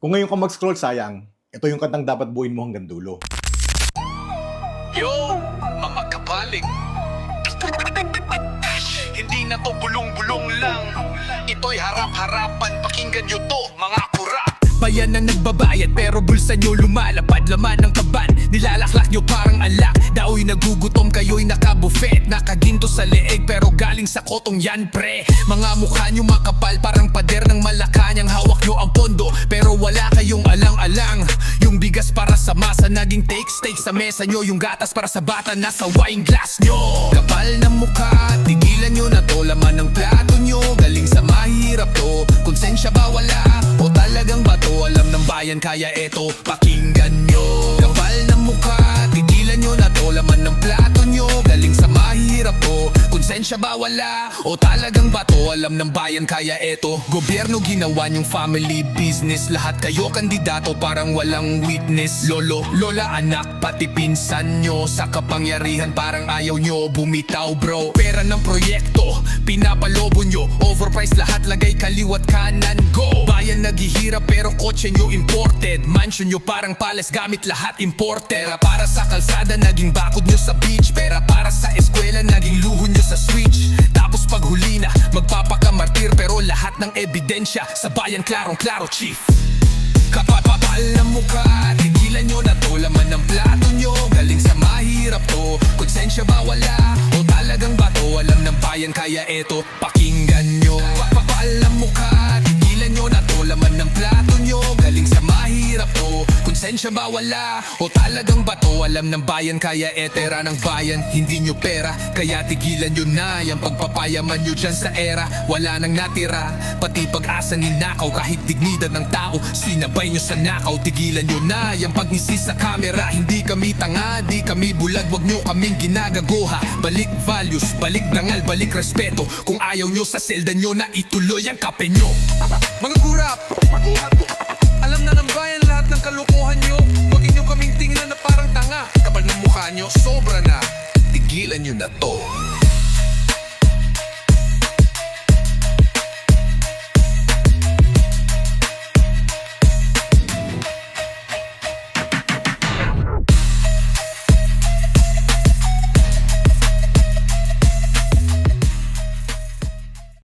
Kung ngayon ka mag-scroll, sayang. Ito yung kantang dapat buuin mo hanggang dulo. Yo, mga kapaling. Hindi na to bulong-bulong lang. Ito'y harap-harapan, pakinggan nyo to, mga kurap. Bayan na nagbabayad pero bulsa nyo lumalapad. Laman ng kaban, nilalaklak nyo parang alak. Daoy nagugutom, kayo'y nakabufet. Nakaginto sa leeg pero galing sa kotong yan pre. Mga mukha nyo makapal parang pader ng Malacanang. Hawak nyo ang pondo pero wala kayong alang-alang. Yung bigas para sa masa naging take-steak sa mesa nyo. Yung gatas para sa bata nasa wine glass nyo. Kapal ng mukha, tigilan nyo na to. Laman ng plato nyo, galing sa mahirap to. Konsensya ba wala? O talagang bato? Alam ng bayan kaya eto, pakinggan nyo. Kapal ng mukha, tigilan nyo na to. Laman ng plato nyo, galing sa mahirap to. Konsensya ba wala? O talagang bato? Alam ng bayan kaya eto. Gobyerno ginawa nyong family business. Lahat kayo kandidato parang walang witness. Lolo, lola, anak, pati pinsan nyo. Sa kapangyarihan parang ayaw nyo bumitaw bro. Pera ng proyekto, pinapalobo nyo. Overpriced lahat, lagay kaliwat kanan, go. Bayan naghihirap pero kotse nyo imported. Mansion nyo parang palace, gamit lahat imported. Pera para sa kalsada, naging bakod nyo sa beach. Pera para sa eskwela, naging luho nyo sa switch. Tapos pag huli na, magpapakamartir. Pero lahat ng ebidensya sa bayan klarong-klaro chief. Kapapapal na mukha, tigilan nyo na to. Laman ng plato nyo, galing sa mahirap to. Konsensya ba wala? O talagang bato? Alam ng bayan kaya eto, pakinggan nyo. Kapapapal na mukha, tigilan nyo na to. Laman ng plato nyo, galing sa mahirap to. Konsensya ba wala? O talagang bato? Alam ng bayan kaya etera ng bayan. Hindi nyo pera, kaya tigilan nyo na. Yang pagpapayaman nyo dyan sa era, wala nang natira. Pati pag-asa ninakaw, kahit dignidad ng tao sinabay nyo sa nakaw, tigilan nyo na. Yang pagngisi sa kamera, hindi kami tanga, di kami bulag, wag nyo kaming ginagagoha. Balik values, balik dangal, balik respeto. Kung ayaw nyo sa selda nyo na ituloy ang kape nyo. Mga kurap, alam na ng bayan lahat ng kalokohan nyo. Huwag nyo kaming tingnan na parang tanga. Kapal ng mukha nyo, sobra na. Tigilan nyo na to.